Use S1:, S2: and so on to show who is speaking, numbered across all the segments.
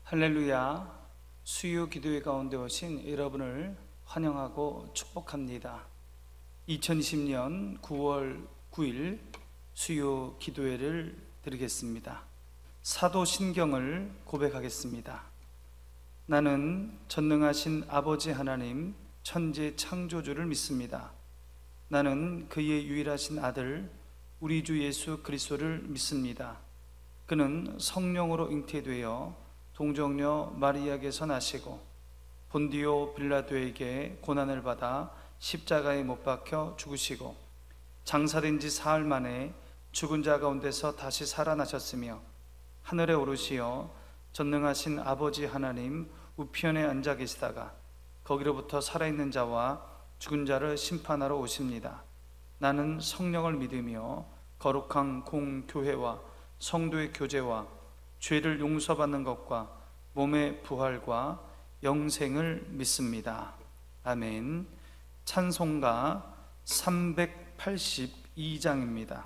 S1: 할렐루야. 수요 기도회 가운데 오신 여러분을 환영하고 축복합니다. 2020년 9월 9일 수요 기도회를 드리겠습니다. 사도신경을 고백하겠습니다. 나는 전능하신 아버지 하나님 천지 창조주를 믿습니다. 나는 그의 유일하신 아들 우리 주 예수 그리스도를 믿습니다. 그는 성령으로 잉태되어 동정녀 마리아에게서 나시고 본디오 빌라도에게 고난을 받아 십자가에 못 박혀 죽으시고 장사된 지 사흘 만에 죽은 자 가운데서 다시 살아나셨으며 하늘에 오르시어 전능하신 아버지 하나님 우편에 앉아 계시다가 거기로부터 살아있는 자와 죽은 자를 심판하러 오십니다. 나는 성령을 믿으며 거룩한 공교회와 성도의 교제와 죄를 용서받는 것과 몸의 부활과 영생을 믿습니다. 아멘. 찬송가 382장입니다.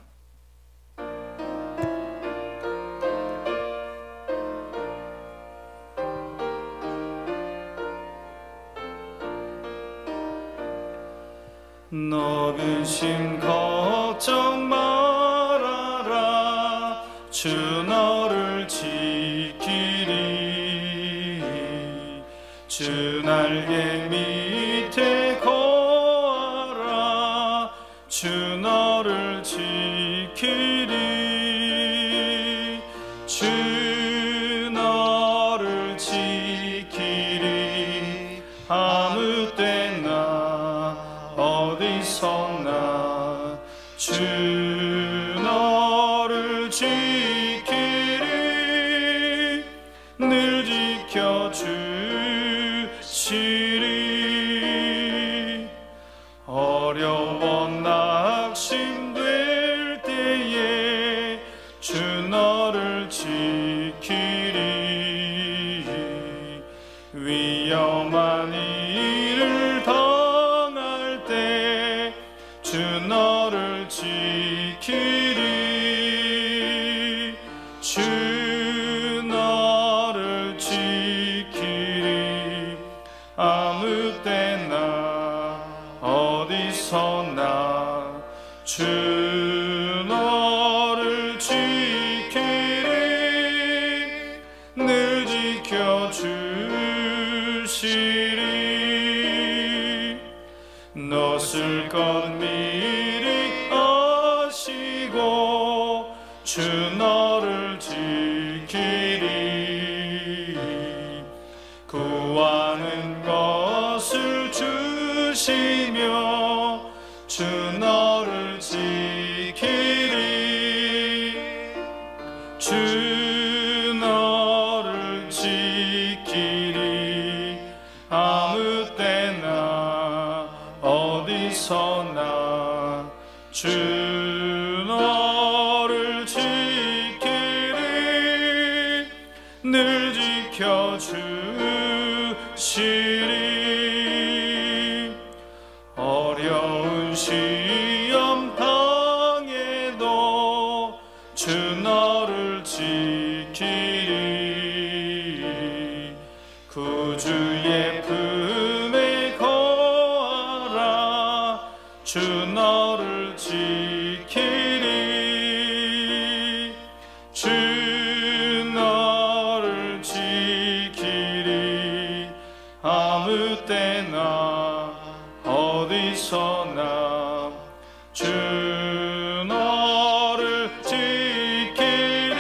S1: 너 근심 걱정 말아라. 주 너를 지키리. 주 날개 밑에 거하라. 주 너를 지키리. 주 너를 지키리. 아무 때나 어디서나 주 너를 지키리. 늘 지켜주시리. 어려워 낙심될 때에 주 너를 지키리. 위험한 일을 당할 때 주 너를 지키리. 주 너를 지키리. 아무 때나 어디서나 주 너를 지키리. 늘 지켜주시리. 너 쓸 것 미리 아시고 주 너를 지키리. 구하는 것을 주시며 주 너를 지키리. 주 너를 지키리. 아무 때나 어디서나 주 너를 지키리. 늘 지켜주시리. 어려운 시험 당해도 주 너를 지키리. 구주의 품에 거하라. 주 너를 지키리. 주 너를 지키리. 아무 때나 어디서나 주 너를 지키리.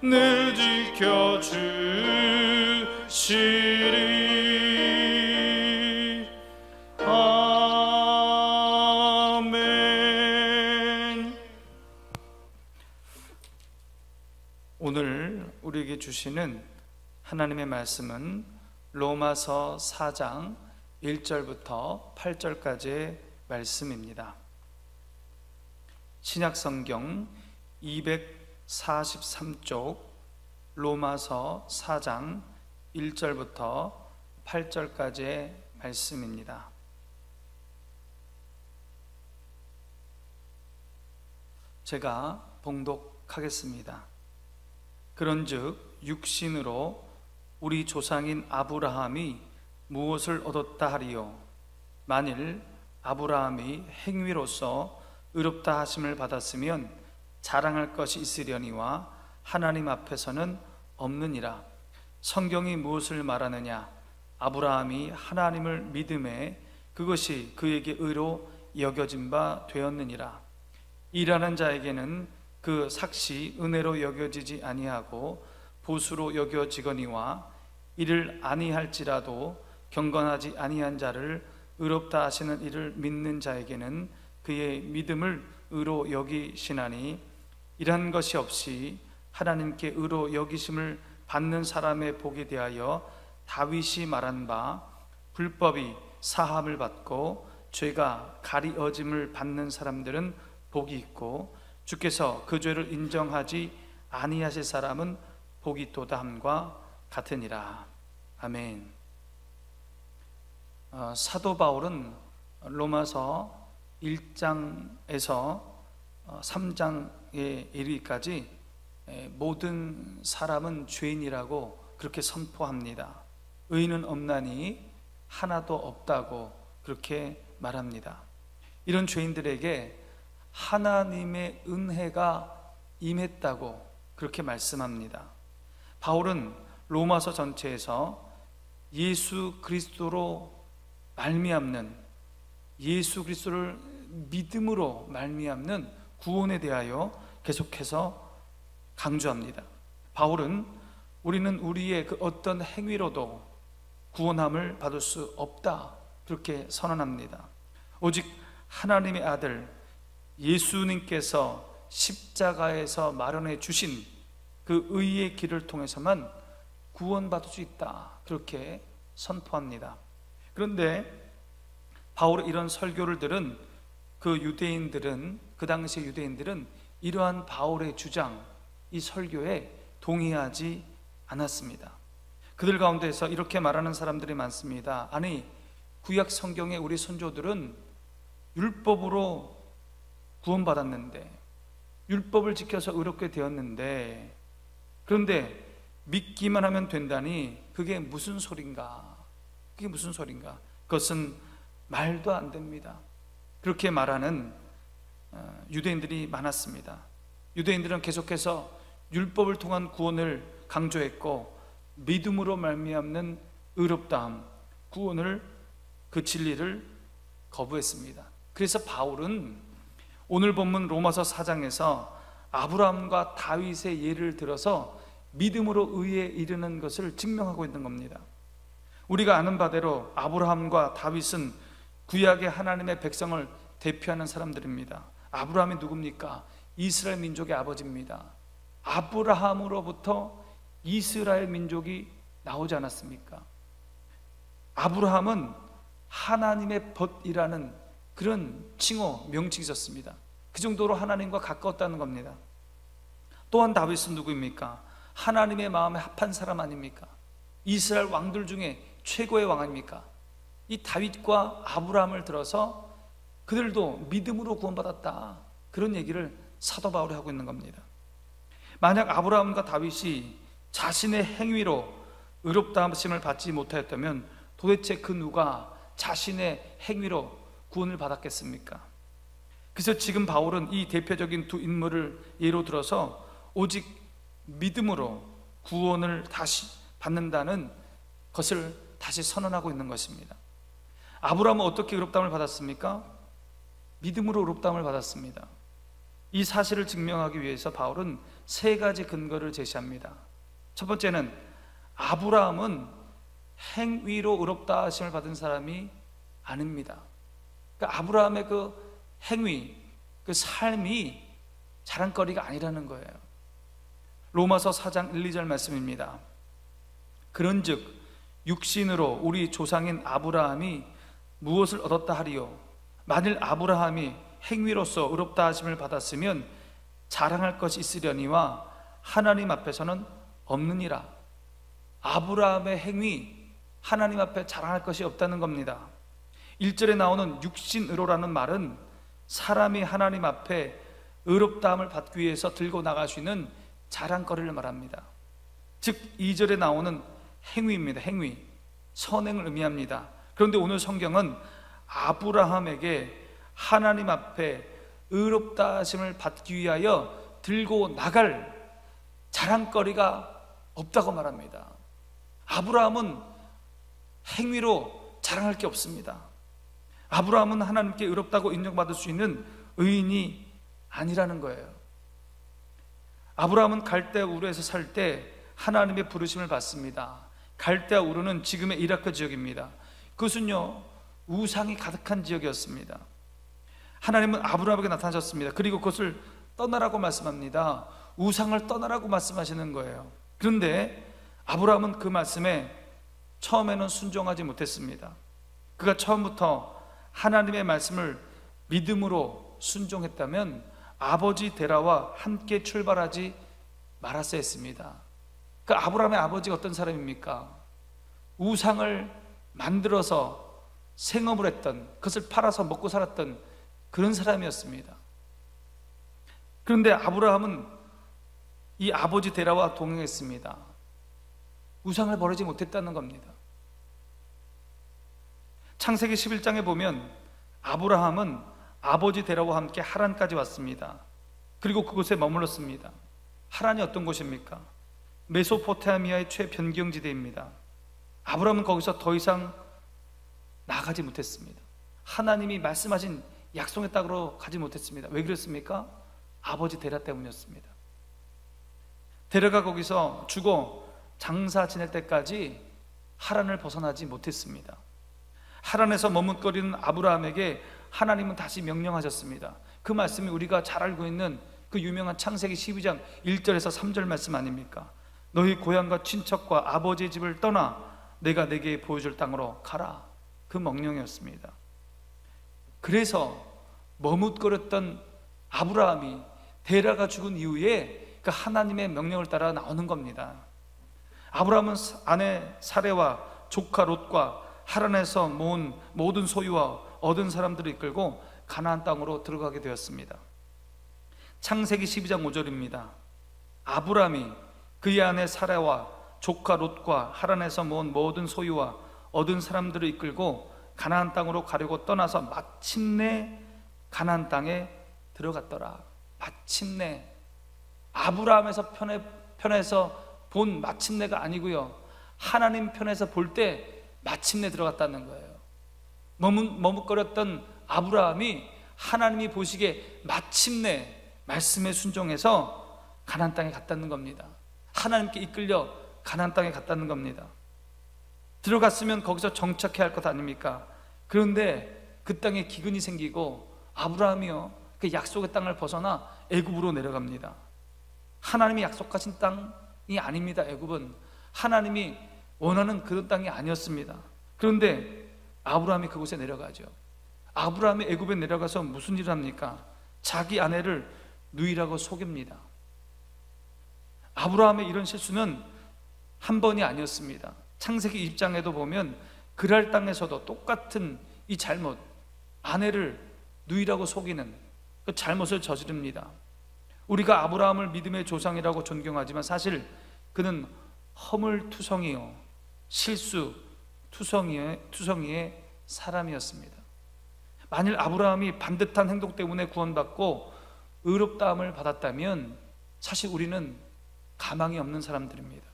S1: 늘 지켜주시리. 아멘. 오늘 우리에게 주시는 하나님의 말씀은 로마서 4장 1절부터 8절까지의 말씀입니다. 신약성경 243쪽 로마서 4장 1절부터 8절까지의 말씀입니다. 제가 봉독하겠습니다. 그런즉 육신으로 우리 조상인 아브라함이 무엇을 얻었다 하리요? 만일 아브라함이 행위로서 의롭다 하심을 받았으면 자랑할 것이 있으려니와 하나님 앞에서는 없느니라. 성경이 무엇을 말하느냐? 아브라함이 하나님을 믿음에 그것이 그에게 의로 여겨진 바 되었느니라. 일하는 자에게는 그 삭시 은혜로 여겨지지 아니하고 보수로 여겨지거니와 이를 아니할지라도 경건하지 아니한 자를 의롭다 하시는 이를 믿는 자에게는 그의 믿음을 의로 여기시나니, 이러한 것이 없이 하나님께 의로 여기심을 받는 사람의 복에 대하여 다윗이 말한 바, 불법이 사함을 받고 죄가 가리어짐을 받는 사람들은 복이 있고 주께서 그 죄를 인정하지 아니하실 사람은 복이 있도다 함과 같으니라. 아멘. 사도 바울은 로마서 1장에서 3장에 이르기까지 모든 사람은 죄인이라고 그렇게 선포합니다. 의인은 없나니 하나도 없다고 그렇게 말합니다. 이런 죄인들에게 하나님의 은혜가 임했다고 그렇게 말씀합니다. 바울은 로마서 전체에서 예수 그리스도로 말미암는, 예수 그리스도를 믿음으로 말미암는 구원에 대하여 계속해서 강조합니다. 바울은 우리는 우리의 그 어떤 행위로도 구원함을 받을 수 없다 그렇게 선언합니다. 오직 하나님의 아들 예수님께서 십자가에서 마련해 주신 그 의의 길을 통해서만 구원받을 수 있다 그렇게 선포합니다. 그런데 바울의 이런 설교를 들은 그 유대인들은, 그 당시의 유대인들은 이러한 바울의 주장, 이 설교에 동의하지 않았습니다. 그들 가운데서 이렇게 말하는 사람들이 많습니다. 아니, 구약 성경의 우리 선조들은 율법으로 구원받았는데, 율법을 지켜서 의롭게 되었는데, 그런데 믿기만 하면 된다니 그게 무슨 소린가? 그게 무슨 소린가? 그것은 말도 안 됩니다. 그렇게 말하는 유대인들이 많았습니다. 유대인들은 계속해서 율법을 통한 구원을 강조했고 믿음으로 말미암는 의롭다함, 구원을, 그 진리를 거부했습니다. 그래서 바울은 오늘 본문 로마서 4장에서 아브라함과 다윗의 예를 들어서 믿음으로 의에 이르는 것을 증명하고 있는 겁니다. 우리가 아는 바대로 아브라함과 다윗은 구약의 하나님의 백성을 대표하는 사람들입니다. 아브라함이 누굽니까? 이스라엘 민족의 아버지입니다. 아브라함으로부터 이스라엘 민족이 나오지 않았습니까? 아브라함은 하나님의 벗이라는 그런 칭호, 명칭이 있었습니다. 그 정도로 하나님과 가까웠다는 겁니다. 또한 다윗은 누구입니까? 하나님의 마음에 합한 사람 아닙니까? 이스라엘 왕들 중에 최고의 왕 아닙니까? 이 다윗과 아브라함을 들어서 그들도 믿음으로 구원받았다, 그런 얘기를 사도 바울이 하고 있는 겁니다. 만약 아브라함과 다윗이 자신의 행위로 의롭다 하심을 받지 못하였다면 도대체 그 누가 자신의 행위로 구원을 받았겠습니까? 그래서 지금 바울은 이 대표적인 두 인물을 예로 들어서 오직 믿음으로 구원을 다시 받는다는 것을 다시 선언하고 있는 것입니다. 아브라함은 어떻게 의롭다함을 받았습니까? 믿음으로 의롭다함을 받았습니다. 이 사실을 증명하기 위해서 바울은 세 가지 근거를 제시합니다. 첫 번째는 아브라함은 행위로 의롭다 하심을 받은 사람이 아닙니다. 그러니까 아브라함의 그 행위, 그 삶이 자랑거리가 아니라는 거예요. 로마서 4장 1, 2절 말씀입니다. 그런즉 육신으로 우리 조상인 아브라함이 무엇을 얻었다 하리요? 만일 아브라함이 행위로서 의롭다 하심을 받았으면 자랑할 것이 있으려니와 하나님 앞에서는 없느니라. 아브라함의 행위, 하나님 앞에 자랑할 것이 없다는 겁니다. 1절에 나오는 육신으로라는 말은 사람이 하나님 앞에 의롭다함을 받기 위해서 들고 나갈 수 있는 자랑거리를 말합니다. 즉 2절에 나오는 행위입니다. 행위, 선행을 의미합니다. 그런데 오늘 성경은 아브라함에게 하나님 앞에 의롭다 하심을 받기 위하여 들고 나갈 자랑거리가 없다고 말합니다. 아브라함은 행위로 자랑할 게 없습니다. 아브라함은 하나님께 의롭다고 인정받을 수 있는 의인이 아니라는 거예요. 아브라함은 갈대아 우르에서 살 때 하나님의 부르심을 받습니다. 갈대아 우르는 지금의 이라크 지역입니다. 그것은요, 우상이 가득한 지역이었습니다. 하나님은 아브라함에게 나타나셨습니다. 그리고 그것을 떠나라고 말씀합니다. 우상을 떠나라고 말씀하시는 거예요. 그런데 아브라함은 그 말씀에 처음에는 순종하지 못했습니다. 그가 처음부터 하나님의 말씀을 믿음으로 순종했다면 아버지 데라와 함께 출발하지 말았어야 했습니다. 그 아브라함의 아버지가 어떤 사람입니까? 우상을 만들어서 생업을 했던, 그것을 팔아서 먹고 살았던 그런 사람이었습니다. 그런데 아브라함은 이 아버지 데라와 동행했습니다. 우상을 버리지 못했다는 겁니다. 창세기 11장에 보면 아브라함은 아버지 데라와 함께 하란까지 왔습니다. 그리고 그곳에 머물렀습니다. 하란이 어떤 곳입니까? 메소포타미아의 최변경지대입니다. 아브라함은 거기서 더 이상 나가지 못했습니다. 하나님이 말씀하신 약속의 땅으로 가지 못했습니다. 왜 그랬습니까? 아버지 데라 때문이었습니다. 데라가 거기서 죽어 장사 지낼 때까지 하란을 벗어나지 못했습니다. 하란에서 머뭇거리는 아브라함에게 하나님은 다시 명령하셨습니다. 그 말씀이 우리가 잘 알고 있는 그 유명한 창세기 12장 1절에서 3절 말씀 아닙니까? 너희 고향과 친척과 아버지의 집을 떠나 내가 내게 보여줄 땅으로 가라. 그 명령이었습니다. 그래서 머뭇거렸던 아브라함이 데라가 죽은 이후에 그 하나님의 명령을 따라 나오는 겁니다. 아브라함은 아내 사레와 조카 롯과 하란에서 모은 모든 소유와 얻은 사람들을 이끌고 가나안 땅으로 들어가게 되었습니다. 창세기 12장 5절입니다. 아브라함이 그의 아내 사레와 조카 롯과 하란에서 모은 모든 소유와 얻은 사람들을 이끌고 가나안 땅으로 가려고 떠나서 마침내 가나안 땅에 들어갔더라. 마침내, 아브라함에서 편에서 본 마침내가 아니고요, 하나님 편에서 볼 때 마침내 들어갔다는 거예요. 머뭇거렸던 아브라함이 하나님이 보시기에 마침내 말씀에 순종해서 가나안 땅에 갔다는 겁니다. 하나님께 이끌려 가나안 땅에 갔다는 겁니다. 들어갔으면 거기서 정착해야 할 것 아닙니까? 그런데 그 땅에 기근이 생기고 아브라함이요, 그 약속의 땅을 벗어나 애굽으로 내려갑니다. 하나님이 약속하신 땅이 아닙니다. 애굽은 하나님이 원하는 그런 땅이 아니었습니다. 그런데 아브라함이 그곳에 내려가죠. 아브라함이 애굽에 내려가서 무슨 일을 합니까? 자기 아내를 누이라고 속입니다. 아브라함의 이런 실수는 한 번이 아니었습니다. 창세기 20장에도 보면 그랄 땅에서도 똑같은 이 잘못, 아내를 누이라고 속이는 그 잘못을 저지릅니다. 우리가 아브라함을 믿음의 조상이라고 존경하지만 사실 그는 허물투성이요, 실수 투성이의 사람이었습니다. 만일 아브라함이 반듯한 행동 때문에 구원받고 의롭다함을 받았다면 사실 우리는 가망이 없는 사람들입니다.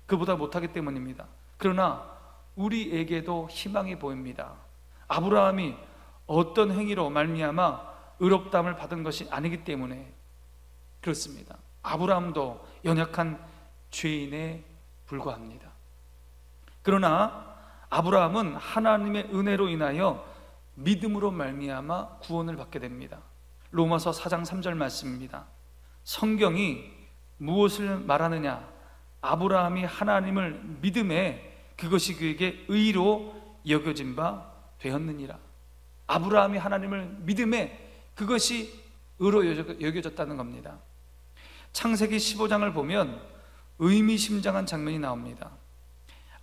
S1: 그보다 못하기 때문입니다. 그러나 우리에게도 희망이 보입니다. 아브라함이 어떤 행위로 말미암아 의롭다함을 받은 것이 아니기 때문에 그렇습니다. 아브라함도 연약한 죄인에 불과합니다. 그러나 아브라함은 하나님의 은혜로 인하여 믿음으로 말미암아 구원을 받게 됩니다. 로마서 4장 3절 말씀입니다. 성경이 무엇을 말하느냐? 아브라함이 하나님을 믿음에 그것이 그에게 의로 여겨진 바 되었느니라. 아브라함이 하나님을 믿음에 그것이 의로 여겨졌다는 겁니다. 창세기 15장을 보면 의미심장한 장면이 나옵니다.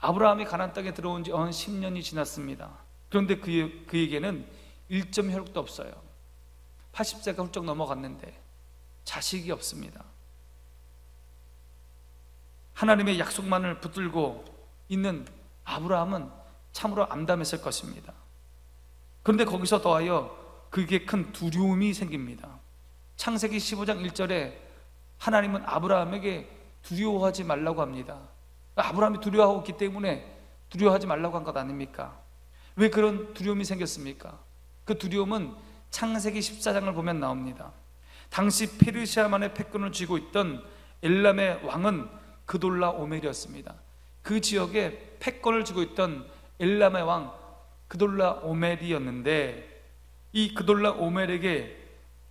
S1: 아브라함이 가나안 땅에 들어온 지 10년이 지났습니다. 그런데 그에게는 1점 혈육도 없어요. 80세가 훌쩍 넘어갔는데 자식이 없습니다. 하나님의 약속만을 붙들고 있는 아브라함은 참으로 암담했을 것입니다. 그런데 거기서 더하여 그게 큰 두려움이 생깁니다. 창세기 15장 1절에 하나님은 아브라함에게 두려워하지 말라고 합니다. 아브라함이 두려워하고 있기 때문에 두려워하지 말라고 한 것 아닙니까? 왜 그런 두려움이 생겼습니까? 그 두려움은 창세기 14장을 보면 나옵니다. 당시 페르시아만의 패권을 쥐고 있던 엘람의 왕은 그돌라 오멜이었습니다. 그 지역에 패권을 쥐고 있던 엘람의 왕 그돌라 오멜이었는데, 이 그돌라 오멜에게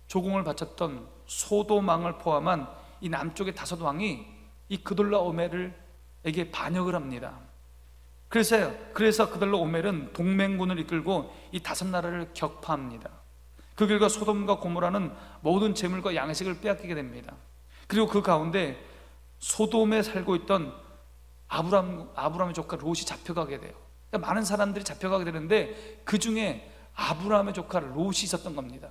S1: 조공을 바쳤던 소돔 왕을 포함한 이 남쪽의 5왕이 이 그돌라 오멜에게 반역을 합니다. 그래서 그돌라 오멜은 동맹군을 이끌고 이 5나라를 격파합니다. 그 결과 소돔과 고모라는 모든 재물과 양식을 빼앗기게 됩니다. 그리고 그 가운데 소돔에 살고 있던 아브라함의 조카 롯이 잡혀가게 돼요. 그러니까 많은 사람들이 잡혀가게 되는데 그 중에 아브라함의 조카 롯이 있었던 겁니다.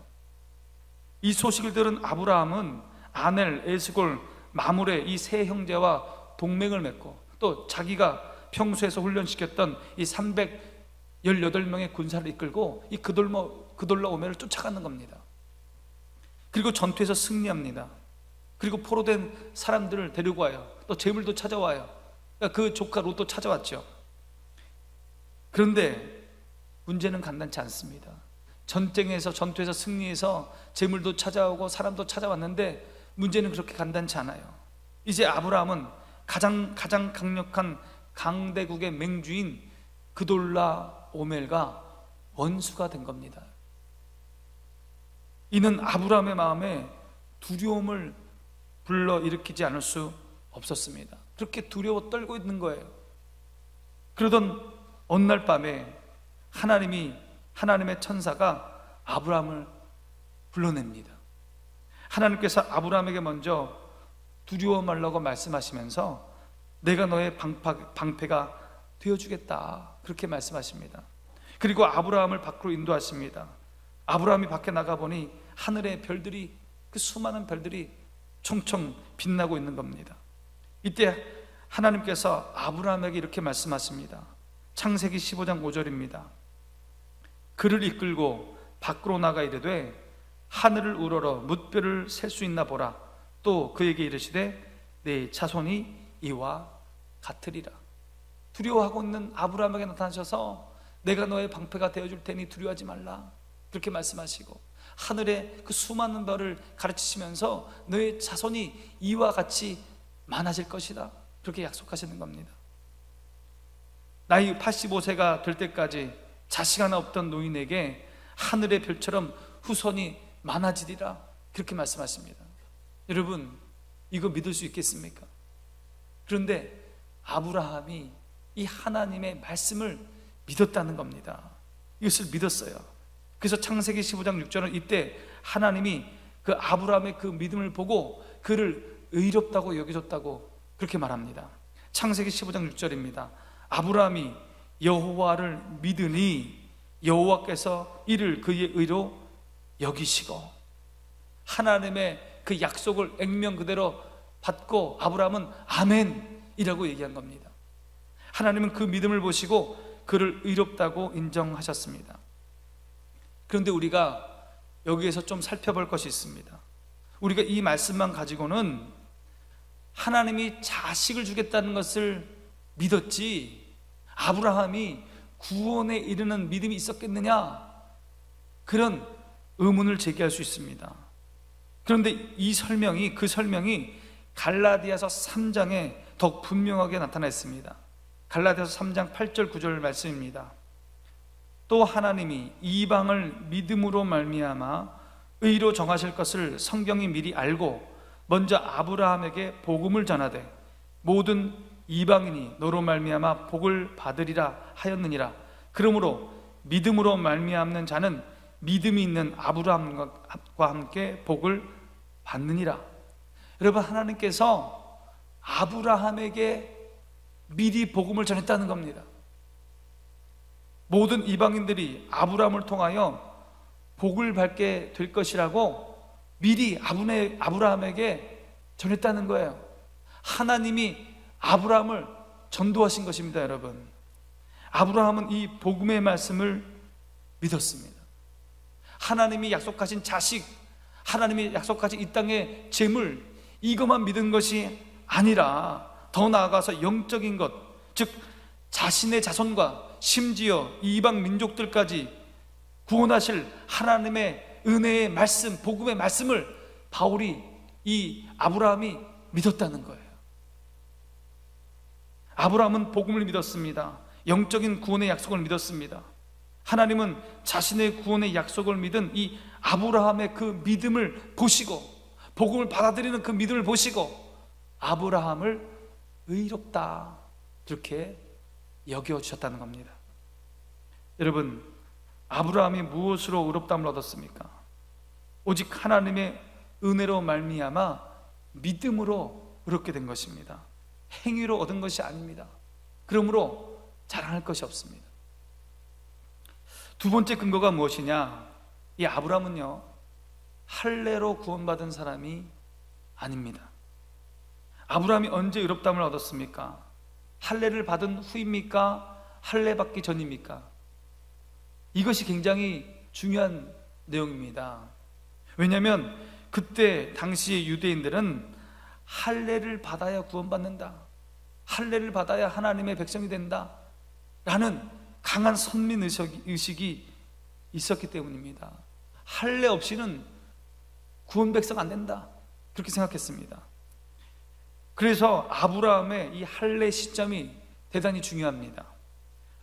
S1: 이 소식을 들은 아브라함은 아넬, 에스골, 마므레 이 세 형제와 동맹을 맺고, 또 자기가 평소에서 훈련시켰던 이 318명의 군사를 이끌고 이 그돌라 오멜을 쫓아가는 겁니다. 그리고 전투에서 승리합니다. 그리고 포로된 사람들을 데리고 와요. 또 재물도 찾아와요. 그러니까 그 조카 롯도 찾아왔죠. 그런데 문제는 간단치 않습니다. 전투에서 승리해서 재물도 찾아오고 사람도 찾아왔는데 문제는 그렇게 간단치 않아요. 이제 아브라함은 가장 강력한 강대국의 맹주인 그돌라 오멜과 원수가 된 겁니다. 이는 아브라함의 마음에 두려움을 불러일으키지 않을 수 없었습니다. 그렇게 두려워 떨고 있는 거예요. 그러던 어느 날 밤에 하나님의 천사가 아브라함을 불러냅니다. 하나님께서 아브라함에게 먼저 두려워 말라고 말씀하시면서 내가 너의 방패가 되어주겠다, 그렇게 말씀하십니다. 그리고 아브라함을 밖으로 인도하십니다. 아브라함이 밖에 나가보니 하늘의 별들이, 그 수많은 별들이 총총 빛나고 있는 겁니다. 이때 하나님께서 아브라함에게 이렇게 말씀하십니다. 창세기 15장 5절입니다. 그를 이끌고 밖으로 나가 이르되 하늘을 우러러 뭇별을 셀 수 있나 보라. 또 그에게 이르시되 내 자손이 이와 같으리라. 두려워하고 있는 아브라함에게 나타나셔서 내가 너의 방패가 되어줄 테니 두려워하지 말라, 그렇게 말씀하시고 하늘의 그 수많은 별을 가르치시면서 너의 자손이 이와 같이 많아질 것이다, 그렇게 약속하시는 겁니다. 나이 85세가 될 때까지 자식 하나 없던 노인에게 하늘의 별처럼 후손이 많아지리라, 그렇게 말씀하십니다. 여러분, 이거 믿을 수 있겠습니까? 그런데 아브라함이 이 하나님의 말씀을 믿었다는 겁니다. 이것을 믿었어요. 그래서 창세기 15장 6절은 이때 하나님이 그 아브라함의 그 믿음을 보고 그를 의롭다고 여겨줬다고 그렇게 말합니다. 창세기 15장 6절입니다. 아브라함이 여호와를 믿으니 여호와께서 이를 그의 의로 여기시고, 하나님의 그 약속을 액면 그대로 받고 아브라함은 아멘이라고 얘기한 겁니다. 하나님은 그 믿음을 보시고 그를 의롭다고 인정하셨습니다. 그런데 우리가 여기에서 좀 살펴볼 것이 있습니다. 우리가 이 말씀만 가지고는 하나님이 자식을 주겠다는 것을 믿었지 아브라함이 구원에 이르는 믿음이 있었겠느냐, 그런 의문을 제기할 수 있습니다. 그런데 그 설명이 갈라디아서 3장에 더욱 분명하게 나타나 있습니다. 갈라디아서 3장 8절 9절 말씀입니다. 또 하나님이 이방을 믿음으로 말미암아 의로 정하실 것을 성경이 미리 알고 먼저 아브라함에게 복음을 전하되 모든 이방인이 너로 말미암아 복을 받으리라 하였느니라. 그러므로 믿음으로 말미암는 자는 믿음이 있는 아브라함과 함께 복을 받느니라. 여러분, 하나님께서 아브라함에게 미리 복음을 전했다는 겁니다. 모든 이방인들이 아브라함을 통하여 복을 받게 될 것이라고 미리 아브라함에게 전했다는 거예요. 하나님이 아브라함을 전도하신 것입니다. 여러분, 아브라함은 이 복음의 말씀을 믿었습니다. 하나님이 약속하신 자식, 하나님이 약속하신 이 땅의 재물, 이것만 믿은 것이 아니라 더 나아가서 영적인 것, 즉 자신의 자손과 심지어 이방 민족들까지 구원하실 하나님의 은혜의 말씀, 복음의 말씀을 바울이, 이 아브라함이 믿었다는 거예요. 아브라함은 복음을 믿었습니다. 영적인 구원의 약속을 믿었습니다. 하나님은 자신의 구원의 약속을 믿은 이 아브라함의 그 믿음을 보시고, 복음을 받아들이는 그 믿음을 보시고 아브라함을 의롭다 이렇게 여겨주셨다는 겁니다. 여러분, 아브라함이 무엇으로 의롭다함을 얻었습니까? 오직 하나님의 은혜로 말미암아 믿음으로 의롭게 된 것입니다. 행위로 얻은 것이 아닙니다. 그러므로 자랑할 것이 없습니다. 두 번째 근거가 무엇이냐? 이 아브라함은요, 할례로 구원받은 사람이 아닙니다. 아브라함이 언제 의롭다함을 얻었습니까? 할례를 받은 후입니까? 할례 받기 전입니까? 이것이 굉장히 중요한 내용입니다. 왜냐하면 그때 당시의 유대인들은 할례를 받아야 구원받는다, 할례를 받아야 하나님의 백성이 된다 라는 강한 선민의식이 있었기 때문입니다. 할례 없이는 구원 백성 안 된다, 그렇게 생각했습니다. 그래서 아브라함의 이 할례 시점이 대단히 중요합니다.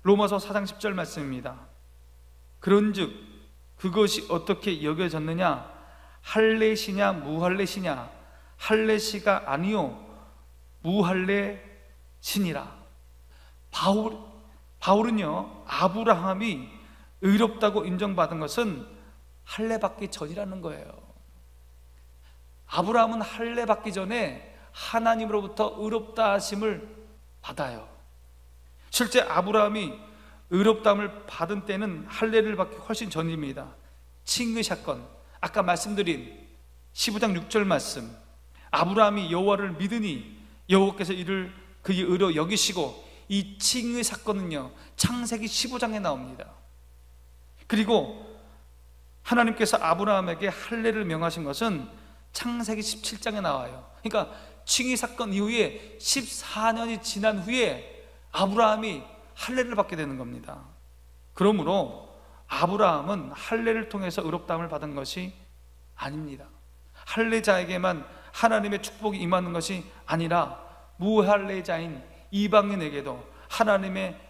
S1: 로마서 4장 10절 말씀입니다. 그런즉 그것이 어떻게 여겨졌느냐? 할례시냐 무할례시냐? 할례시가 아니요 무할례시니라. 바울은요, 아브라함이 의롭다고 인정받은 것은 할례 받기 전이라는 거예요. 아브라함은 할례 받기 전에 하나님으로부터 의롭다 하심을 받아요. 실제 아브라함이 의롭다함을 받은 때는 할례를 받기 훨씬 전입니다. 칭의 사건, 아까 말씀드린 15장 6절 말씀, 아브라함이 여호와를 믿으니 여호와께서 이를 그의 의로 여기시고, 이 칭의 사건은요 창세기 15장에 나옵니다. 그리고 하나님께서 아브라함에게 할례를 명하신 것은 창세기 17장에 나와요. 그러니까 칭의 사건 이후에 14년이 지난 후에 아브라함이 할례를 받게 되는 겁니다. 그러므로 아브라함은 할례를 통해서 의롭다함을 받은 것이 아닙니다. 할례자에게만 하나님의 축복이 임하는 것이 아니라 무할례자인 이방인에게도 하나님의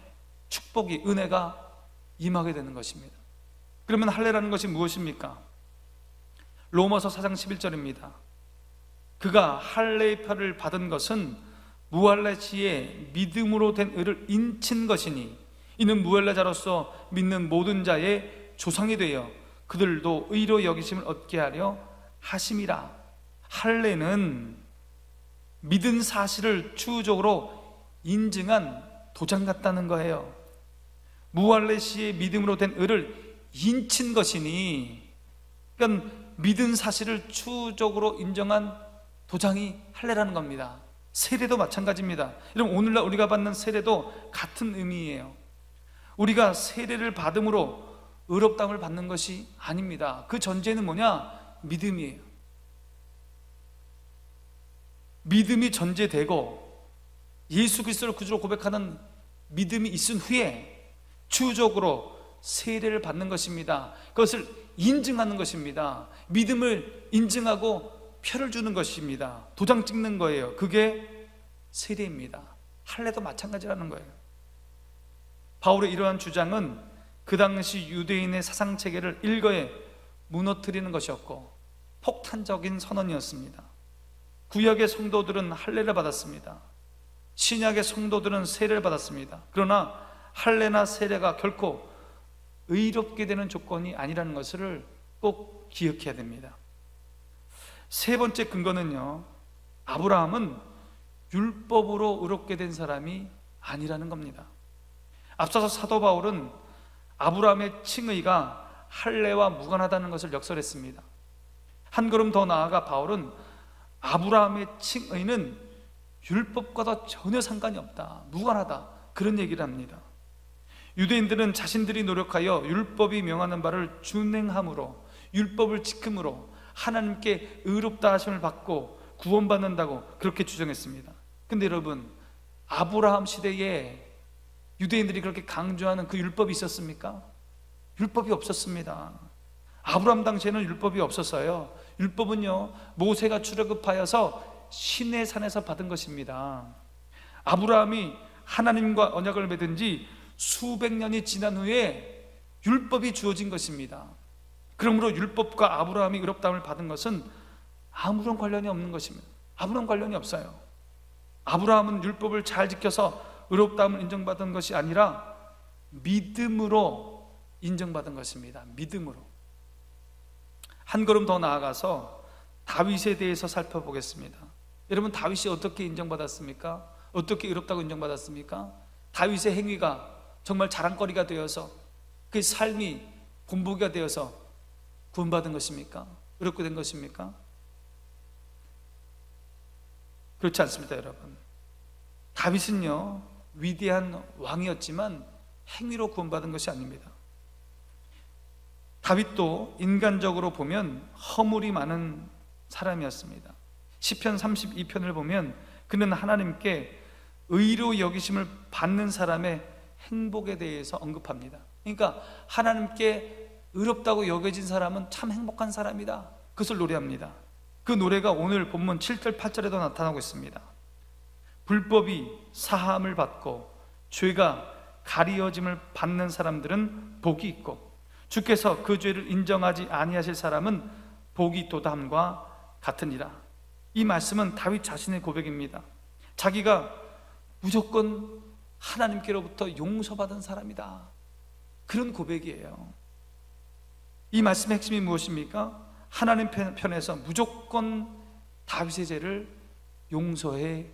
S1: 축복이, 은혜가 임하게 되는 것입니다. 그러면 할례라는 것이 무엇입니까? 로마서 4장 11절입니다. 그가 할례의 표를 받은 것은 무할례 시에 믿음으로 된 의를 인친 것이니 이는 무할례자로서 믿는 모든 자의 조상이 되어 그들도 의로 여기심을 얻게 하려 하심이라. 할례는 믿은 사실을 추후적으로 인증한 도장 같다는 거예요. 무할례 시에 믿음으로 된 의를 인친 것이니, 그러니까 믿은 사실을 추후적으로 인정한 도장이 할례라는 겁니다. 세례도 마찬가지입니다. 여러분, 오늘날 우리가 받는 세례도 같은 의미예요. 우리가 세례를 받음으로 의롭다함을 받는 것이 아닙니다. 그 전제는 뭐냐? 믿음이에요. 믿음이 전제되고 예수 그리스도를 구주로 고백하는 믿음이 있은 후에 추후적으로 세례를 받는 것입니다. 그것을 인증하는 것입니다. 믿음을 인증하고 표를 주는 것입니다. 도장 찍는 거예요. 그게 세례입니다. 할례도 마찬가지라는 거예요. 바울의 이러한 주장은 그 당시 유대인의 사상체계를 일거에 무너뜨리는 것이었고 폭탄적인 선언이었습니다. 구약의 성도들은 할례를 받았습니다. 신약의 성도들은 세례를 받았습니다. 그러나 할례나 세례가 결코 의롭게 되는 조건이 아니라는 것을 꼭 기억해야 됩니다. 세 번째 근거는요, 아브라함은 율법으로 의롭게 된 사람이 아니라는 겁니다. 앞서서 사도 바울은 아브라함의 칭의가 할례와 무관하다는 것을 역설했습니다. 한 걸음 더 나아가 바울은 아브라함의 칭의는 율법과도 전혀 상관이 없다, 무관하다, 그런 얘기를 합니다. 유대인들은 자신들이 노력하여 율법이 명하는 바를 준행함으로, 율법을 지킴으로 하나님께 의롭다 하심을 받고 구원받는다고 그렇게 주장했습니다. 근데 여러분, 아브라함 시대에 유대인들이 그렇게 강조하는 그 율법이 있었습니까? 율법이 없었습니다. 아브라함 당시에는 율법이 없었어요. 율법은요, 모세가 출애굽하여서 시내 산에서 받은 것입니다. 아브라함이 하나님과 언약을 맺은 지 수백 년이 지난 후에 율법이 주어진 것입니다. 그러므로 율법과 아브라함이 의롭다함을 받은 것은 아무런 관련이 없는 것입니다. 아무런 관련이 없어요. 아브라함은 율법을 잘 지켜서 의롭다함을 인정받은 것이 아니라 믿음으로 인정받은 것입니다. 믿음으로. 한 걸음 더 나아가서 다윗에 대해서 살펴보겠습니다. 여러분, 다윗이 어떻게 인정받았습니까? 어떻게 의롭다고 인정받았습니까? 다윗의 행위가 정말 자랑거리가 되어서 그 삶이 본보기가 되어서 구원받은 것입니까? 의롭게 된 것입니까? 그렇지 않습니다, 여러분. 다윗은요, 위대한 왕이었지만 행위로 구원받은 것이 아닙니다. 다윗도 인간적으로 보면 허물이 많은 사람이었습니다. 시편 32편을 보면 그는 하나님께 의로 여기심을 받는 사람의 행복에 대해서 언급합니다. 그러니까 하나님께 의롭다고 여겨진 사람은 참 행복한 사람이다, 그것을 노래합니다. 그 노래가 오늘 본문 7절 8절에도 나타나고 있습니다. 불법이 사함을 받고 죄가 가리어짐을 받는 사람들은 복이 있고 주께서 그 죄를 인정하지 아니하실 사람은 복이 있도다 함과 같으니라. 이 말씀은 다윗 자신의 고백입니다. 자기가 무조건 하나님께로부터 용서받은 사람이다, 그런 고백이에요. 이 말씀의 핵심이 무엇입니까? 하나님 편에서 무조건 다윗의 죄를 용서해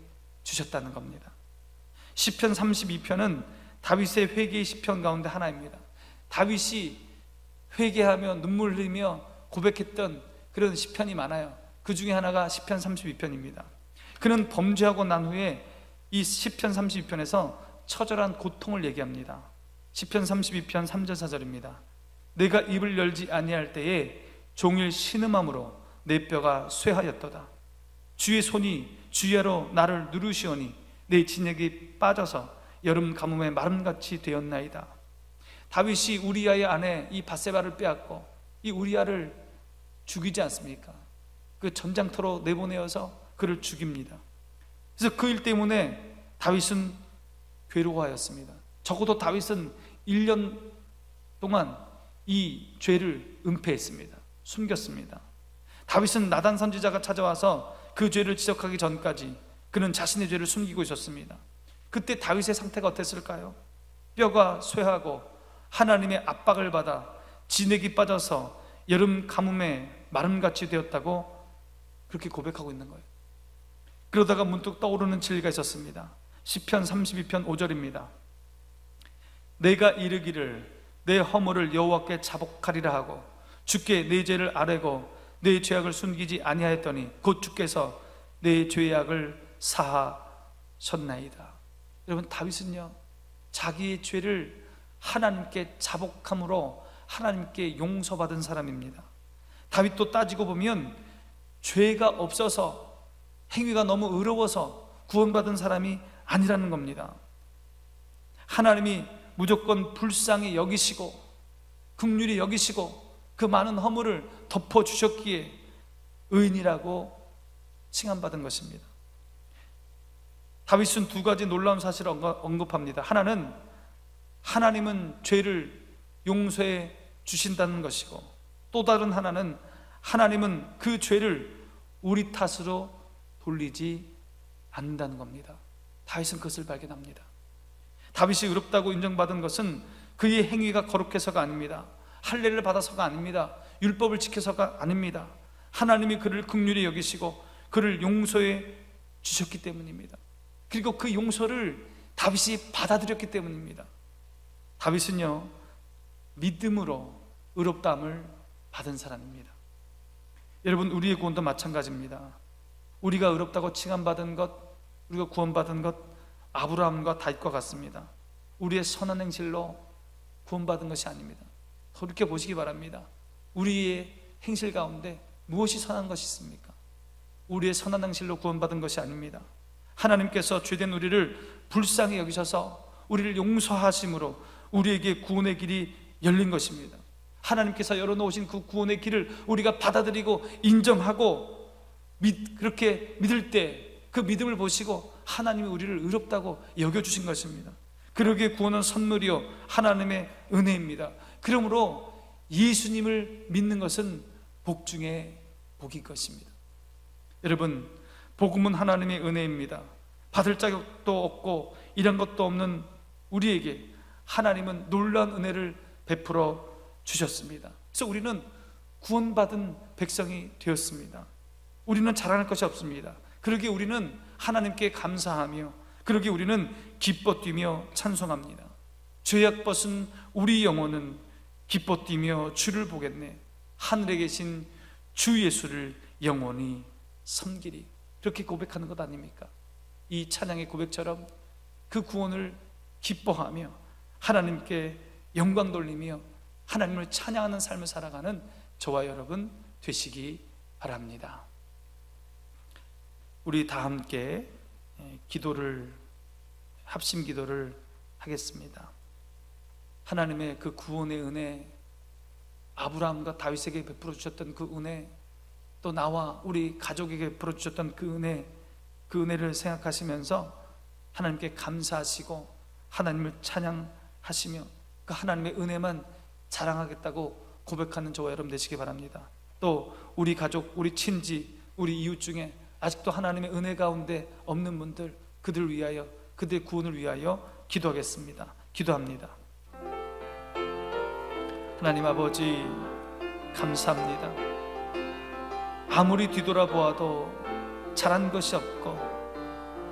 S1: 주셨다는 겁니다. 시편 32편은 다윗의 회개의 시편 가운데 하나입니다. 다윗이 회개하며 눈물 흘리며 고백했던 그런 시편이 많아요. 그 중에 하나가 시편 32편입니다. 그는 범죄하고 난 후에 이 시편 32편에서 처절한 고통을 얘기합니다. 시편 32편 3절 4절입니다. 내가 입을 열지 아니할 때에 종일 신음함으로 내 뼈가 쇠하였도다. 주의 손이 주야로 나를 누르시오니 내 진액이 빠져서 여름 가뭄에 마름같이 되었나이다. 다윗이 우리아의 아내 이 밧세바를 빼앗고 이 우리아를 죽이지 않습니까? 그 전장터로 내보내어서 그를 죽입니다. 그래서 그 일 때문에 다윗은 괴로워하였습니다. 적어도 다윗은 1년 동안 이 죄를 은폐했습니다. 숨겼습니다. 다윗은 나단 선지자가 찾아와서 그 죄를 지적하기 전까지 그는 자신의 죄를 숨기고 있었습니다. 그때 다윗의 상태가 어땠을까요? 뼈가 쇠하고 하나님의 압박을 받아 진액이 빠져서 여름 가뭄에 마름같이 되었다고 그렇게 고백하고 있는 거예요. 그러다가 문득 떠오르는 진리가 있었습니다. 시편 32편 5절입니다. 내가 이르기를 내 허물을 여호와께 자복하리라 하고 주께 내 죄를 아뢰고 내 죄악을 숨기지 아니하였더니 곧 주께서 내 죄악을 사하셨나이다. 여러분, 다윗은요, 자기의 죄를 하나님께 자복함으로 하나님께 용서받은 사람입니다. 다윗도 따지고 보면 죄가 없어서 행위가 너무 의로워서 구원받은 사람이 아니라는 겁니다. 하나님이 무조건 불쌍히 여기시고 긍휼히 여기시고 그 많은 허물을 덮어주셨기에 의인이라고 칭함받은 것입니다. 다윗은 두 가지 놀라운 사실을 언급합니다. 하나는 하나님은 죄를 용서해 주신다는 것이고, 또 다른 하나는 하나님은 그 죄를 우리 탓으로 돌리지 않는다는 겁니다. 다윗은 그것을 발견합니다. 다윗이 의롭다고 인정받은 것은 그의 행위가 거룩해서가 아닙니다. 할례를 받아서가 아닙니다. 율법을 지켜서가 아닙니다. 하나님이 그를 긍휼히 여기시고 그를 용서해 주셨기 때문입니다. 그리고 그 용서를 다윗이 받아들였기 때문입니다. 다윗은요, 믿음으로 의롭다함을 받은 사람입니다. 여러분, 우리의 구원도 마찬가지입니다. 우리가 의롭다고 칭함받은 것, 우리가 구원받은 것 아브라함과 다윗과 같습니다. 우리의 선한 행실로 구원받은 것이 아닙니다. 돌이켜 보시기 바랍니다. 우리의 행실 가운데 무엇이 선한 것이 있습니까? 우리의 선한 행실로 구원받은 것이 아닙니다. 하나님께서 죄된 우리를 불쌍히 여기셔서 우리를 용서하심으로 우리에게 구원의 길이 열린 것입니다. 하나님께서 열어놓으신 그 구원의 길을 우리가 받아들이고 인정하고 그렇게 믿을 때 그 믿음을 보시고 하나님이 우리를 의롭다고 여겨주신 것입니다. 그러기에 구원은 선물이요 하나님의 은혜입니다. 그러므로 예수님을 믿는 것은 복 중에 복일 것입니다. 여러분, 복음은 하나님의 은혜입니다. 받을 자격도 없고 이런 것도 없는 우리에게 하나님은 놀라운 은혜를 베풀어 주셨습니다. 그래서 우리는 구원받은 백성이 되었습니다. 우리는 자랑할 것이 없습니다. 그러기에 우리는 하나님께 감사하며, 그러기에 우리는 기뻐 뛰며 찬송합니다. 죄악 벗은 우리 영혼은 기뻐 뛰며 주를 보겠네. 하늘에 계신 주 예수를 영원히 섬기리. 그렇게 고백하는 것 아닙니까? 이 찬양의 고백처럼 그 구원을 기뻐하며 하나님께 영광 돌리며 하나님을 찬양하는 삶을 살아가는 저와 여러분 되시기 바랍니다. 우리 다 함께 합심 기도를 하겠습니다. 하나님의 그 구원의 은혜, 아브라함과 다윗에게 베풀어 주셨던 그 은혜, 또 나와 우리 가족에게 베풀어 주셨던 그 은혜를 생각하시면서 하나님께 감사하시고 하나님을 찬양하시며 그 하나님의 은혜만 자랑하겠다고 고백하는 저와 여러분 되시기 바랍니다. 또 우리 가족, 우리 친지, 우리 이웃 중에 아직도 하나님의 은혜 가운데 없는 분들, 그들을 위하여, 그들의 구원을 위하여 기도하겠습니다. 기도합니다. 하나님 아버지, 감사합니다. 아무리 뒤돌아보아도 잘한 것이 없고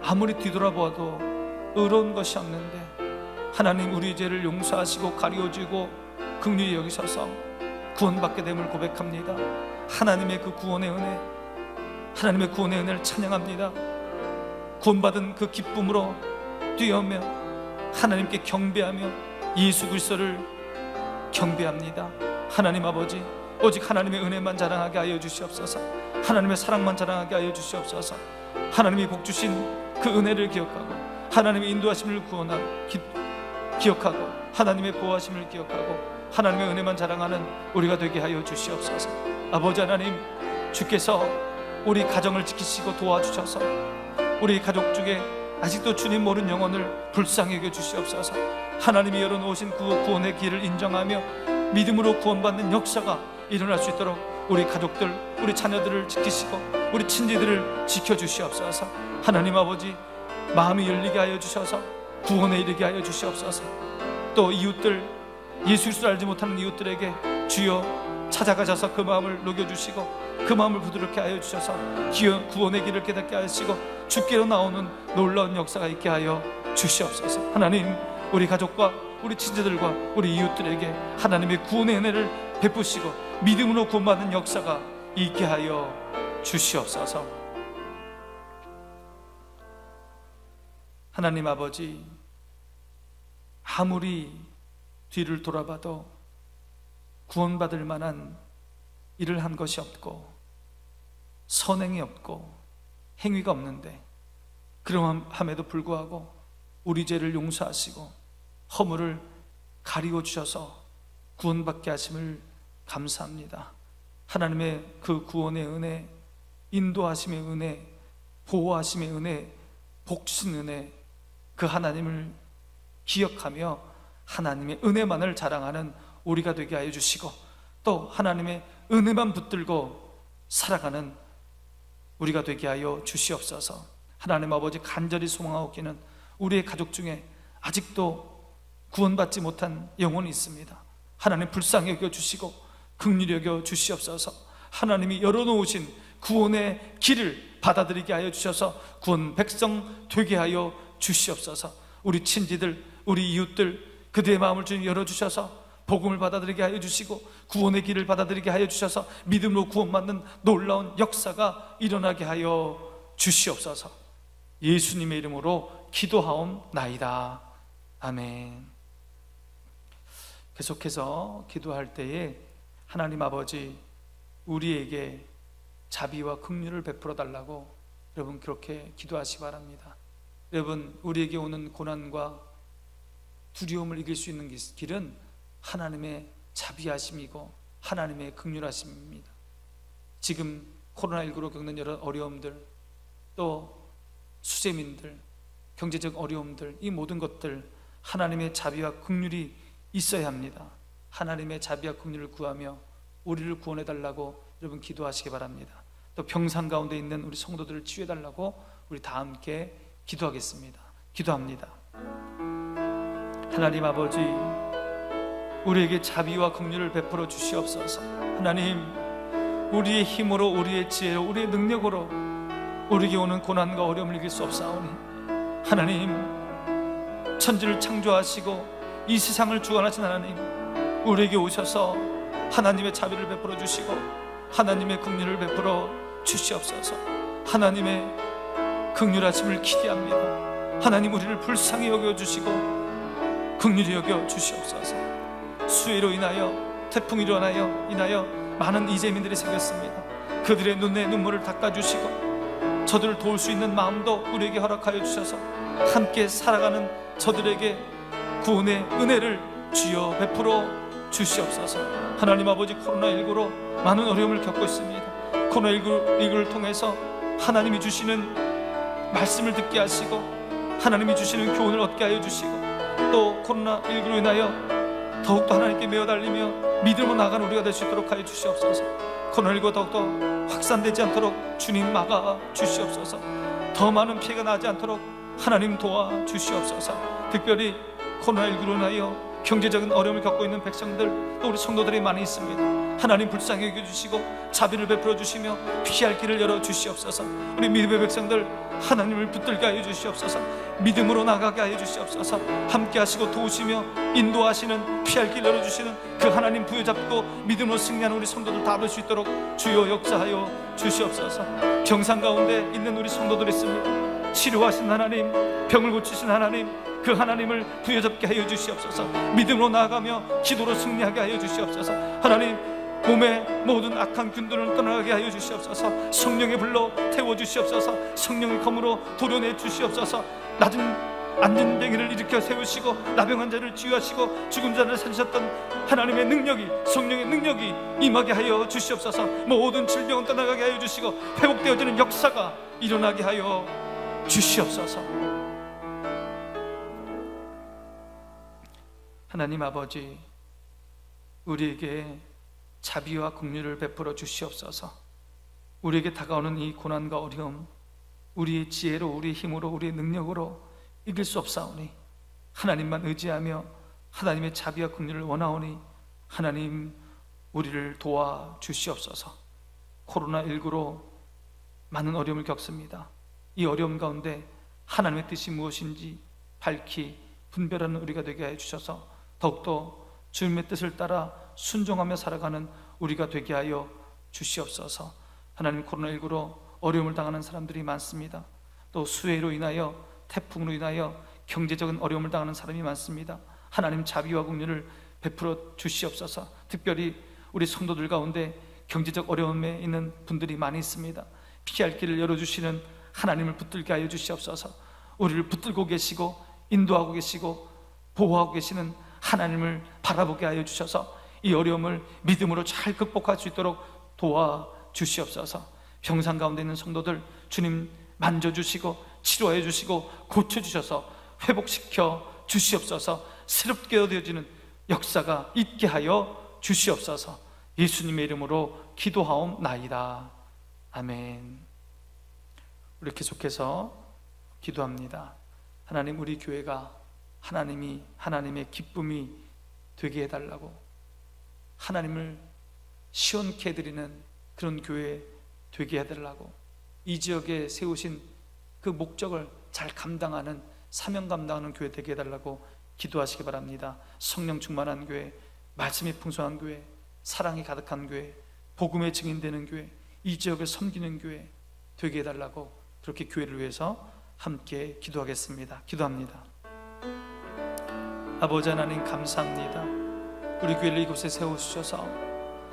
S1: 아무리 뒤돌아보아도 의로운 것이 없는데 하나님 우리 죄를 용서하시고 가리워주고 긍휼히 여기셔서 구원받게 됨을 고백합니다. 하나님의 그 구원의 은혜, 하나님의 구원의 은혜를 찬양합니다. 구원받은 그 기쁨으로 뛰어며 하나님께 경배하며 예수 그리스도를 경배합니다. 하나님 아버지, 오직 하나님의 은혜만 자랑하게 하여 주시옵소서. 하나님의 사랑만 자랑하게 하여 주시옵소서. 하나님이 복 주신 그 은혜를 기억하고 하나님의 인도하심을 기억하고 하나님의 보호하심을 기억하고 하나님의 은혜만 자랑하는 우리가 되게 하여 주시옵소서. 아버지 하나님, 주께서 우리 가정을 지키시고 도와주셔서 우리 가족 중에 아직도 주님 모르는 영혼을 불쌍히 여겨 주시옵소서. 하나님이 열어놓으신 구원의 길을 인정하며 믿음으로 구원받는 역사가 일어날 수 있도록 우리 가족들, 우리 자녀들을 지키시고 우리 친지들을 지켜주시옵소서. 하나님 아버지, 마음이 열리게 하여 주셔서 구원에 이르게 하여 주시옵소서. 또 이웃들, 예수 그리스도를 알지 못하는 이웃들에게 주여 찾아가셔서 그 마음을 녹여주시고 그 마음을 부드럽게 하여 주셔서 구원의 길을 깨닫게 하시고 주께로 나오는 놀라운 역사가 있게 하여 주시옵소서. 하나님, 우리 가족과 우리 친지들과 우리 이웃들에게 하나님의 구원의 은혜를 베푸시고 믿음으로 구원받는 역사가 있게 하여 주시옵소서. 하나님 아버지, 아무리 뒤를 돌아봐도 구원받을 만한 일을 한 것이 없고 선행이 없고 행위가 없는데 그러함에도 불구하고 우리 죄를 용서하시고 허물을 가리워 주셔서 구원받게 하심을 감사합니다. 하나님의 그 구원의 은혜, 인도하심의 은혜, 보호하심의 은혜, 복주신 은혜, 그 하나님을 기억하며 하나님의 은혜만을 자랑하는 우리가 되게 하여 주시고 또 하나님의 은혜만 붙들고 살아가는 우리가 되게 하여 주시옵소서. 하나님 아버지, 간절히 소망하옵기는 우리의 가족 중에 아직도 구원받지 못한 영혼이 있습니다. 하나님 불쌍히 여겨주시고 긍휼히 여겨주시옵소서. 하나님이 열어놓으신 구원의 길을 받아들이게 하여 주셔서 구원 백성 되게 하여 주시옵소서. 우리 친지들, 우리 이웃들, 그들의 마음을 주님 열어주셔서 복음을 받아들이게 하여 주시고 구원의 길을 받아들이게 하여 주셔서 믿음으로 구원받는 놀라운 역사가 일어나게 하여 주시옵소서. 예수님의 이름으로 기도하옵나이다. 아멘. 계속해서 기도할 때에 하나님 아버지, 우리에게 자비와 긍휼을 베풀어 달라고 여러분 그렇게 기도하시기 바랍니다. 여러분, 우리에게 오는 고난과 두려움을 이길 수 있는 길은 하나님의 자비하심이고 하나님의 긍휼하심입니다. 지금 코로나19로 겪는 여러 어려움들, 또 수재민들, 경제적 어려움들, 이 모든 것들 하나님의 자비와 긍휼이 있어야 합니다. 하나님의 자비와 긍휼을 구하며 우리를 구원해 달라고 여러분 기도하시기 바랍니다. 또 병상 가운데 있는 우리 성도들을 치유해 달라고 우리 다 함께 기도하겠습니다. 기도합니다. 하나님 아버지, 우리에게 자비와 긍휼을 베풀어 주시옵소서. 하나님, 우리의 힘으로, 우리의 지혜로, 우리의 능력으로 우리에게 오는 고난과 어려움을 이길 수 없사오니 하나님, 천지를 창조하시고 이 세상을 주관하신 하나님, 우리에게 오셔서 하나님의 자비를 베풀어 주시고 하나님의 긍휼을 베풀어 주시옵소서. 하나님의 긍휼하심을 기대합니다. 하나님, 우리를 불쌍히 여겨주시고 긍휼히 여겨주시옵소서. 수해로 인하여, 태풍으로 인하여 많은 이재민들이 생겼습니다. 그들의 눈에 눈물을 닦아주시고 저들을 도울 수 있는 마음도 우리에게 허락하여 주셔서 함께 살아가는 저들에게 구원의 은혜를 주여 베풀어 주시옵소서. 하나님 아버지, 코로나19로 많은 어려움을 겪고 있습니다. 코로나19를 통해서 하나님이 주시는 말씀을 듣게 하시고 하나님이 주시는 교훈을 얻게 하여 주시고 또 코로나19로 인하여 더욱더 하나님께 매어 달리며 믿음으로 나가는 우리가 될 수 있도록 하여 주시옵소서. 코로나19가 더욱더 확산되지 않도록 주님 막아 주시옵소서. 더 많은 피해가 나지 않도록 하나님 도와 주시옵소서. 특별히 코로나19로 인하여 경제적인 어려움을 겪고 있는 백성들, 또 우리 성도들이 많이 있습니다. 하나님 불쌍히 여겨주시고 자비를 베풀어 주시며 피할 길을 열어 주시옵소서. 우리 믿음의 백성들 하나님을 붙들게 하여 주시옵소서. 믿음으로 나가게 하여 주시옵소서. 함께 하시고 도우시며 인도하시는, 피할 길 열어주시는 그 하나님 부여잡고 믿음으로 승리하는 우리 성도들 다 볼 수 있도록 주여 역사하여 주시옵소서. 병상 가운데 있는 우리 성도들 있습니다. 치료하신 하나님, 병을 고치신 하나님, 그 하나님을 부여잡게 하여 주시옵소서. 믿음으로 나아가며 기도로 승리하게 하여 주시옵소서. 하나님, 몸의 모든 악한 균들을 떠나게 하여 주시옵소서. 성령의 불로 태워주시옵소서. 성령의 검으로 도려내 주시옵소서. 앉은 뱅이를 일으켜 세우시고 나병한 자를 치유하시고 죽은 자를 살리셨던 하나님의 능력이, 성령의 능력이 임하게 하여 주시옵소서. 모든 질병은 떠나가게 하여 주시고 회복되어지는 역사가 일어나게 하여 주시옵소서. 하나님 아버지, 우리에게 자비와 긍휼을 베풀어 주시옵소서. 우리에게 다가오는 이 고난과 어려움, 우리의 지혜로, 우리의 힘으로, 우리의 능력으로 이길 수 없사오니 하나님만 의지하며 하나님의 자비와 긍휼을 원하오니 하나님, 우리를 도와 주시옵소서. 코로나19로 많은 어려움을 겪습니다. 이 어려움 가운데 하나님의 뜻이 무엇인지 밝히 분별하는 우리가 되게 하여 주셔서 더욱더 주님의 뜻을 따라 순종하며 살아가는 우리가 되게 하여 주시옵소서. 하나님, 코로나19로 어려움을 당하는 사람들이 많습니다. 또 수해로 인하여, 태풍으로 인하여 경제적인 어려움을 당하는 사람이 많습니다. 하나님, 자비와 긍휼을 베풀어 주시옵소서. 특별히 우리 성도들 가운데 경제적 어려움에 있는 분들이 많이 있습니다. 피할 길을 열어주시는 하나님을 붙들게 하여 주시옵소서. 우리를 붙들고 계시고 인도하고 계시고 보호하고 계시는 하나님을 바라보게 하여 주셔서 이 어려움을 믿음으로 잘 극복할 수 있도록 도와 주시옵소서. 병상 가운데 있는 성도들 주님 만져주시고 치료해 주시고 고쳐주셔서 회복시켜 주시옵소서. 새롭게 얻어지는 역사가 있게 하여 주시옵소서. 예수님의 이름으로 기도하옵나이다. 아멘. 우리 계속해서 기도합니다. 하나님, 우리 교회가 하나님이, 하나님의 기쁨이 되게 해달라고, 하나님을 시원케 해드리는 그런 교회 되게 해달라고, 이 지역에 세우신 그 목적을 잘 감당하는, 사명 감당하는 교회 되게 해달라고 기도하시기 바랍니다. 성령 충만한 교회, 말씀이 풍성한 교회, 사랑이 가득한 교회, 복음의 증인되는 교회, 이 지역을 섬기는 교회 되게 해달라고 그렇게 교회를 위해서 함께 기도하겠습니다. 기도합니다. 아버지 하나님, 감사합니다. 우리 교회를 이곳에 세워주셔서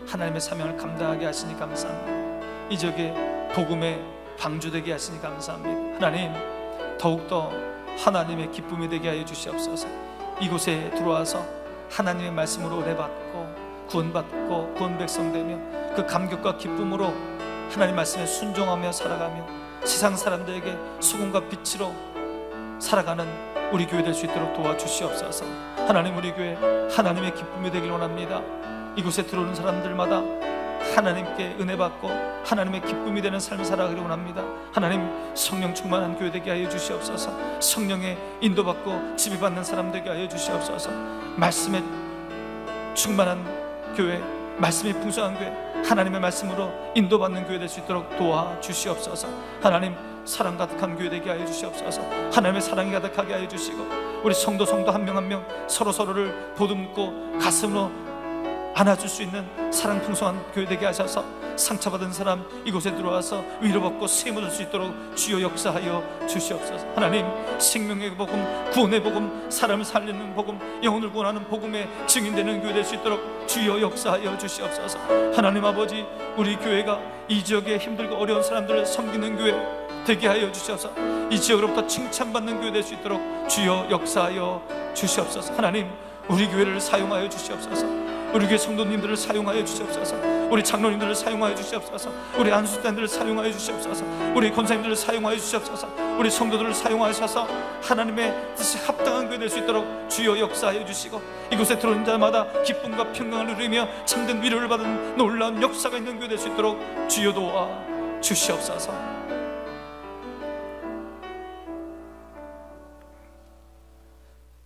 S1: 하나님의 사명을 감당하게 하시니 감사합니다. 이 지역에 복음의 방주되게 하시니 감사합니다. 하나님, 더욱더 하나님의 기쁨이 되게 하여 주시옵소서. 이곳에 들어와서 하나님의 말씀으로 은혜받고 구원받고 구원 백성 되며 그 감격과 기쁨으로 하나님 말씀에 순종하며 살아가며 세상 사람들에게 소금과 빛으로 살아가는 우리 교회 될 수 있도록 도와주시옵소서. 하나님, 우리 교회 하나님의 기쁨이 되길 원합니다. 이곳에 들어오는 사람들마다 하나님께 은혜받고 하나님의 기쁨이 되는 삶을 살아가기를 원합니다. 하나님, 성령 충만한 교회 되게 하여 주시옵소서. 성령의 인도받고 지배받는 사람 되게 하여 주시옵소서. 말씀에 충만한 교회, 말씀이 풍성한 교회, 하나님의 말씀으로 인도받는 교회 될 수 있도록 도와주시옵소서. 하나님, 사랑 가득한 교회 되게 하여 주시옵소서. 하나님의 사랑이 가득하게 하여 주시고 우리 성도 한 명 한 명 서로를 보듬고 가슴으로 안아줄 수 있는 사랑 풍성한 교회 되게 하셔서 상처받은 사람 이곳에 들어와서 위로받고 셈을 얻을 수 있도록 주여 역사하여 주시옵소서. 하나님, 생명의 복음, 구원의 복음, 사람을 살리는 복음, 영혼을 구원하는 복음의 증인되는 교회 될 수 있도록 주여 역사하여 주시옵소서. 하나님 아버지, 우리 교회가 이 지역에 힘들고 어려운 사람들을 섬기는 교회 되게 하여 주시옵소서. 이 지역으로부터 칭찬받는 교회 될 수 있도록 주여 역사하여 주시옵소서. 하나님, 우리 교회를 사용하여 주시옵소서. 우리 교회 성도님들을 사용하여 주시옵소서. 우리 장로님들을 사용하여 주시옵소서. 우리 안수단들을 사용하여 주시옵소서. 우리 권사님들을 사용하여 주시옵소서. 우리 성도들을 사용하셔서 하나님의 뜻이 합당한 교회 될 수 있도록 주여 역사하여 주시고 이곳에 들어오는 자마다 기쁨과 평강을 누리며 참된 위로를 받은 놀라운 역사가 있는 교회 될 수 있도록 주여 도와 주시옵소서.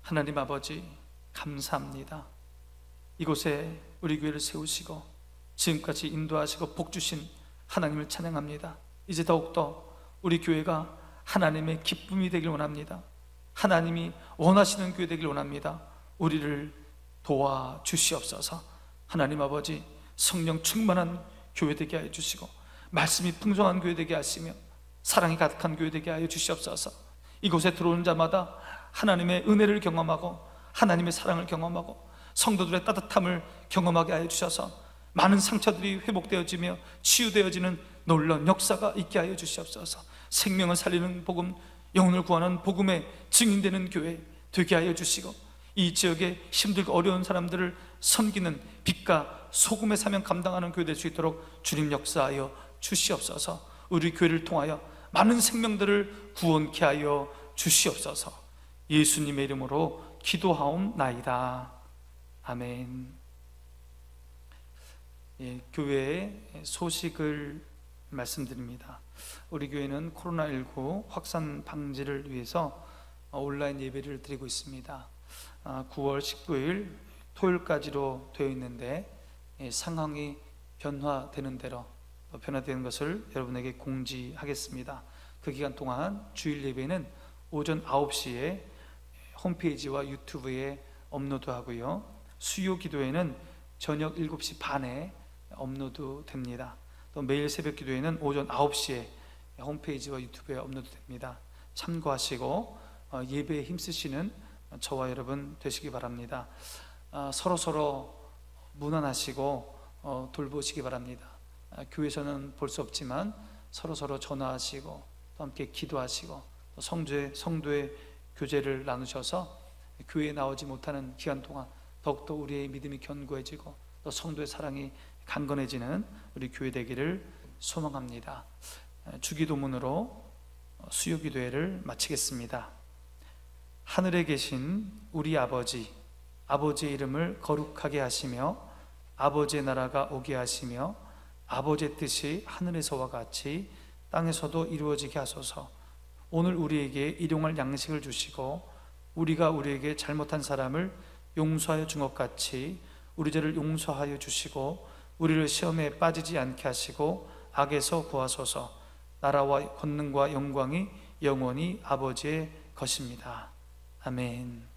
S1: 하나님 아버지, 감사합니다. 이곳에 우리 교회를 세우시고 지금까지 인도하시고 복주신 하나님을 찬양합니다. 이제 더욱더 우리 교회가 하나님의 기쁨이 되길 원합니다. 하나님이 원하시는 교회 되길 원합니다. 우리를 도와주시옵소서. 하나님 아버지, 성령 충만한 교회 되게 하여 주시고 말씀이 풍성한 교회 되게 하시며 사랑이 가득한 교회 되게 하여 주시옵소서. 이곳에 들어오는 자마다 하나님의 은혜를 경험하고 하나님의 사랑을 경험하고 성도들의 따뜻함을 경험하게 하여 주셔서 많은 상처들이 회복되어지며 치유되어지는 놀라운 역사가 있게 하여 주시옵소서. 생명을 살리는 복음, 영혼을 구하는 복음의 증인되는 교회 되게 하여 주시고 이 지역에 힘들고 어려운 사람들을 섬기는 빛과 소금의 사명 감당하는 교회 될 수 있도록 주님 역사하여 주시옵소서. 우리 교회를 통하여 많은 생명들을 구원케 하여 주시옵소서. 예수님의 이름으로 기도하옵나이다. 아멘. 교회의 소식을 말씀드립니다. 우리 교회는 코로나19 확산 방지를 위해서 온라인 예배를 드리고 있습니다. 9월 19일 토요일까지로 되어 있는데 상황이 변화되는 대로 변화되는 것을 여러분에게 공지하겠습니다. 그 기간 동안 주일 예배는 오전 9시에 홈페이지와 유튜브에 업로드하고요, 수요 기도회는 저녁 7시 반에 업로드 됩니다. 또 매일 새벽 기도회는 오전 9시에 홈페이지와 유튜브에 업로드 됩니다. 참고하시고 예배에 힘쓰시는 저와 여러분 되시기 바랍니다. 서로 문안하시고 돌보시기 바랍니다. 교회에서는 볼 수 없지만 서로 전화하시고 또 함께 기도하시고 또 성도의 교제를 나누셔서 교회에 나오지 못하는 기간 동안 더욱더 우리의 믿음이 견고해지고 또 성도의 사랑이 강건해지는 우리 교회 되기를 소망합니다. 주기도문으로 수요기도회를 마치겠습니다. 하늘에 계신 우리 아버지, 아버지의 이름을 거룩하게 하시며 아버지의 나라가 오게 하시며 아버지의 뜻이 하늘에서와 같이 땅에서도 이루어지게 하소서. 오늘 우리에게 일용할 양식을 주시고 우리가 우리에게 잘못한 사람을 용서하여 준 것 같이 우리 죄를 용서하여 주시고 우리를 시험에 빠지지 않게 하시고 악에서 구하소서. 나라와 권능과 영광이 영원히 아버지의 것입니다. 아멘.